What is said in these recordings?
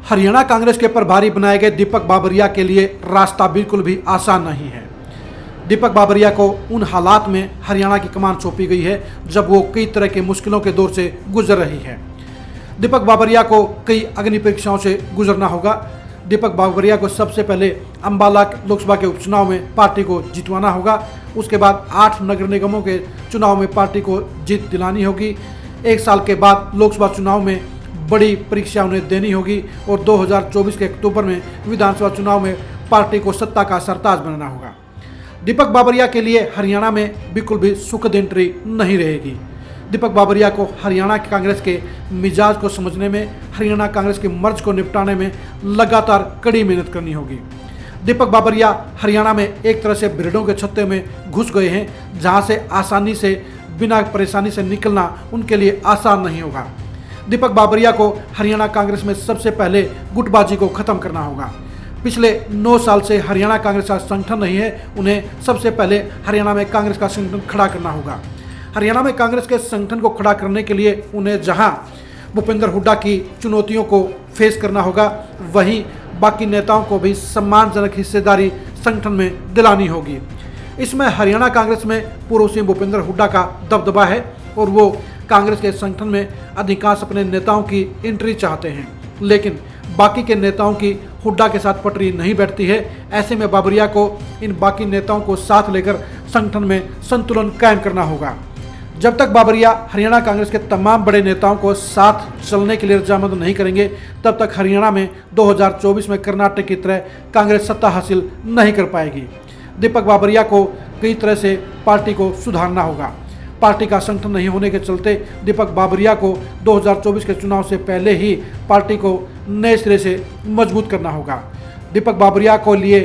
हरियाणा कांग्रेस के प्रभारी बनाए गए दीपक बाबरिया के लिए रास्ता बिल्कुल भी आसान नहीं है। दीपक बाबरिया को उन हालात में हरियाणा की कमान सौंपी गई है जब वो कई तरह के मुश्किलों के दौर से गुजर रही है। दीपक बाबरिया को कई अग्नि परीक्षाओं से गुजरना होगा। दीपक बाबरिया को सबसे पहले अम्बाला लोकसभा के उपचुनाव में पार्टी को जितवाना होगा। उसके बाद 8 नगर निगमों के चुनाव में पार्टी को जीत दिलानी होगी। 1 साल के बाद लोकसभा चुनाव में बड़ी परीक्षा उन्हें देनी होगी और 2024 के अक्टूबर में विधानसभा चुनाव में पार्टी को सत्ता का सरताज बनाना होगा। दीपक बाबरिया के लिए हरियाणा में बिल्कुल भी सुखद एंट्री नहीं रहेगी। दीपक बाबरिया को हरियाणा कांग्रेस के मिजाज को समझने में, हरियाणा कांग्रेस के मर्ज को निपटाने में लगातार कड़ी मेहनत करनी होगी। दीपक बाबरिया हरियाणा में एक तरह से भेड़ों के छत्ते में घुस गए हैं, जहां से आसानी से बिना परेशानी से निकलना उनके लिए आसान नहीं होगा। दीपक बाबरिया को हरियाणा कांग्रेस में सबसे पहले गुटबाजी को खत्म करना होगा। पिछले 9 साल से हरियाणा कांग्रेस का संगठन नहीं है, उन्हें सबसे पहले हरियाणा में कांग्रेस का संगठन खड़ा करना होगा। हरियाणा में कांग्रेस के संगठन को खड़ा करने के लिए उन्हें जहां भूपेंद्र हुड्डा की चुनौतियों को फेस करना होगा, वहीं बाकी नेताओं को भी सम्मानजनक हिस्सेदारी संगठन में दिलानी होगी। इसमें हरियाणा कांग्रेस में पूर्व सीएम भूपेंद्र हुड्डा का दबदबा है और वो कांग्रेस के संगठन में अधिकांश अपने नेताओं की एंट्री चाहते हैं, लेकिन बाकी के नेताओं की हुड्डा के साथ पटरी नहीं बैठती है। ऐसे में बाबरिया को इन बाकी नेताओं को साथ लेकर संगठन में संतुलन कायम करना होगा। जब तक बाबरिया हरियाणा कांग्रेस के तमाम बड़े नेताओं को साथ चलने के लिए रजामंद नहीं करेंगे, तब तक हरियाणा में 2024 में कर्नाटक की तरह कांग्रेस सत्ता हासिल नहीं कर पाएगी। दीपक बाबरिया को कई तरह से पार्टी को सुधारना होगा। पार्टी का संगठन नहीं होने के चलते दीपक बाबरिया को 2024 के चुनाव से पहले ही पार्टी को नए सिरे से मजबूत करना होगा। दीपक बाबरिया को लिए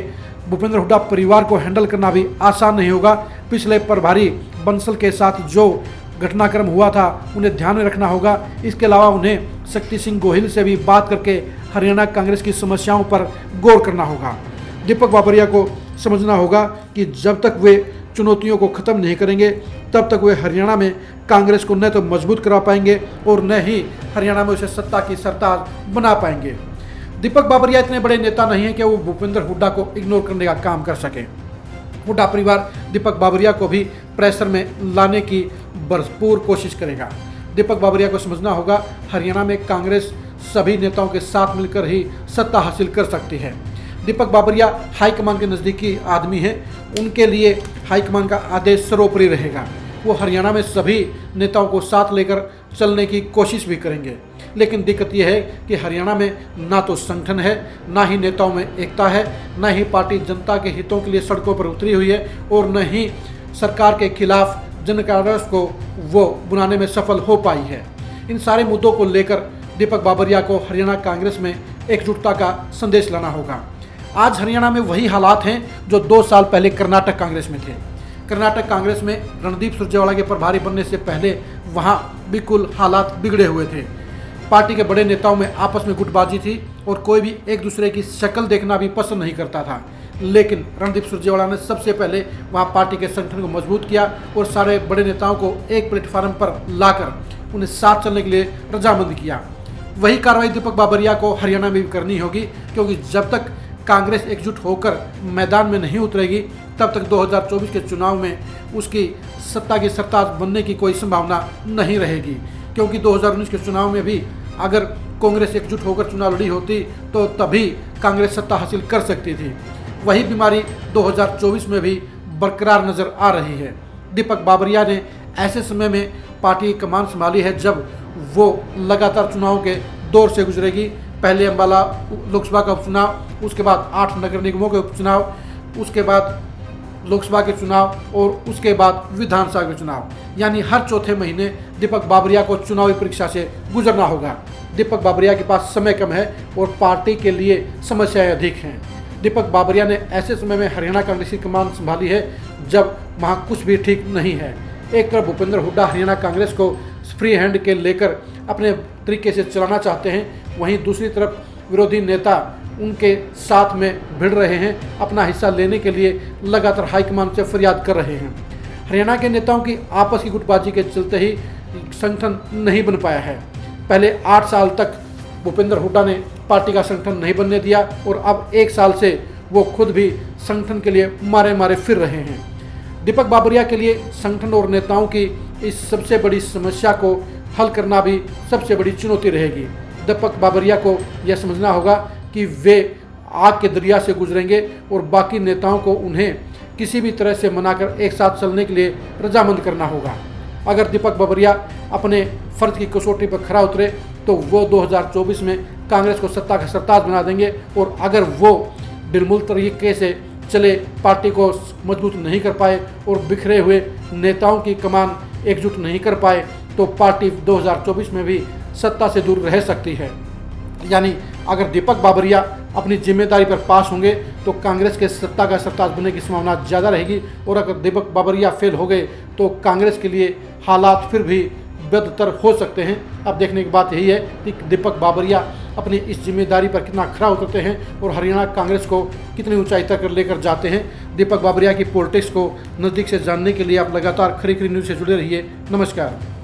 भूपेंद्र हुड्डा परिवार को हैंडल करना भी आसान नहीं होगा। पिछले प्रभारी बंसल के साथ जो घटनाक्रम हुआ था उन्हें ध्यान में रखना होगा। इसके अलावा उन्हें शक्ति सिंह गोहिल से भी बात करके हरियाणा कांग्रेस की समस्याओं पर गौर करना होगा। दीपक बाबरिया को समझना होगा कि जब तक वे चुनौतियों को खत्म नहीं करेंगे, तब तक वे हरियाणा में कांग्रेस को न तो मजबूत करा पाएंगे और न ही हरियाणा में उसे सत्ता की सरताज बना पाएंगे। दीपक बाबरिया इतने बड़े नेता नहीं है कि वो भूपेंद्र हुड्डा को इग्नोर करने का काम कर सके। हुड्डा परिवार दीपक बाबरिया को भी प्रेशर में लाने की भरपूर कोशिश करेगा। दीपक बाबरिया को समझना होगा हरियाणा में कांग्रेस सभी नेताओं के साथ मिलकर ही सत्ता हासिल कर सकती है। दीपक बाबरिया हाईकमान के नज़दीकी आदमी हैं, उनके लिए हाईकमान का आदेश सर्वोपरि रहेगा। वो हरियाणा में सभी नेताओं को साथ लेकर चलने की कोशिश भी करेंगे, लेकिन दिक्कत यह है कि हरियाणा में ना तो संगठन है, ना ही नेताओं में एकता है, ना ही पार्टी जनता के हितों के लिए सड़कों पर उतरी हुई है और न ही सरकार के खिलाफ जन कांग्रेस को वो बुलाने में सफल हो पाई है। इन सारे मुद्दों को लेकर दीपक बाबरिया को हरियाणा कांग्रेस में एकजुटता का संदेश लाना होगा। आज हरियाणा में वही हालात हैं जो 2 साल पहले कर्नाटक कांग्रेस में थे। कर्नाटक कांग्रेस में रणदीप सुरजेवाला के प्रभारी बनने से पहले वहां बिल्कुल हालात बिगड़े हुए थे। पार्टी के बड़े नेताओं में आपस में गुटबाजी थी और कोई भी एक दूसरे की शक्ल देखना भी पसंद नहीं करता था, लेकिन रणदीप सुरजेवाला ने सबसे पहले वहां पार्टी के संगठन को मजबूत किया और सारे बड़े नेताओं को एक प्लेटफार्म पर लाकर उन्हें साथ चलने के लिए रजामंद किया। वही कार्रवाई दीपक बाबरिया को हरियाणा में भी करनी होगी, क्योंकि जब तक कांग्रेस एकजुट होकर मैदान में नहीं उतरेगी, तब तक 2024 के चुनाव में उसकी सत्ता की सरताज बनने की कोई संभावना नहीं रहेगी। क्योंकि 2019 के चुनाव में भी अगर कांग्रेस एकजुट होकर चुनाव लड़ी होती तो तभी कांग्रेस सत्ता हासिल कर सकती थी। वही बीमारी 2024 में भी बरकरार नजर आ रही है। दीपक बाबरिया ने ऐसे समय में पार्टी की कमान संभाली है जब वो लगातार चुनाव के दौर से गुजरेगी। पहले अम्बाला लोकसभा का उपचुनाव, उसके बाद 8 नगर निगमों के उपचुनाव, उसके बाद लोकसभा के चुनाव और उसके बाद विधानसभा के चुनाव, यानी हर चौथे महीने दीपक बाबरिया को चुनावी परीक्षा से गुजरना होगा। दीपक बाबरिया के पास समय कम है और पार्टी के लिए समस्याएं अधिक हैं। दीपक बाबरिया ने ऐसे समय में हरियाणा कांग्रेस की कमान संभाली है जब वहाँ कुछ भी ठीक नहीं है। एक तरफ भूपेंद्र हुड्डा हरियाणा कांग्रेस को फ्री हैंड के लेकर अपने तरीके से चलाना चाहते हैं, वहीं दूसरी तरफ विरोधी नेता उनके साथ में भिड़ रहे हैं, अपना हिस्सा लेने के लिए लगातार हाईकमान से फरियाद कर रहे हैं। हरियाणा के नेताओं की आपस की गुटबाजी के चलते ही संगठन नहीं बन पाया है। पहले 8 साल तक भूपेंद्र हुड्डा ने पार्टी का संगठन नहीं बनने दिया और अब 1 साल से वो खुद भी संगठन के लिए मारे मारे फिर रहे हैं। दीपक बाबरिया के लिए संगठन और नेताओं की इस सबसे बड़ी समस्या को हल करना भी सबसे बड़ी चुनौती रहेगी। दीपक बाबरिया को यह समझना होगा कि वे आग के दरिया से गुजरेंगे और बाकी नेताओं को उन्हें किसी भी तरह से मनाकर एक साथ चलने के लिए रजामंद करना होगा। अगर दीपक बाबरिया अपने फर्ज की कसौटी पर खरा उतरे तो वो 2024 में कांग्रेस को सत्ता का सरताज बना देंगे, और अगर वो निर्मूल तरीके से चले, पार्टी को मजबूत नहीं कर पाए और बिखरे हुए नेताओं की कमान एकजुट नहीं कर पाए तो पार्टी 2024 में भी सत्ता से दूर रह सकती है। यानी अगर दीपक बाबरिया अपनी जिम्मेदारी पर पास होंगे तो कांग्रेस के सत्ता का सरताज बनने की संभावना ज़्यादा रहेगी, और अगर दीपक बाबरिया फेल हो गए तो कांग्रेस के लिए हालात फिर भी बदतर हो सकते हैं। अब देखने की बात यही है कि दीपक बाबरिया अपनी इस जिम्मेदारी पर कितना खरा उतरते हैं और हरियाणा कांग्रेस को कितनी ऊंचाई तक लेकर जाते हैं। दीपक बाबरिया की पॉलिटिक्स को नज़दीक से जानने के लिए आप लगातार खरी खरी न्यूज़ से जुड़े रहिए। नमस्कार।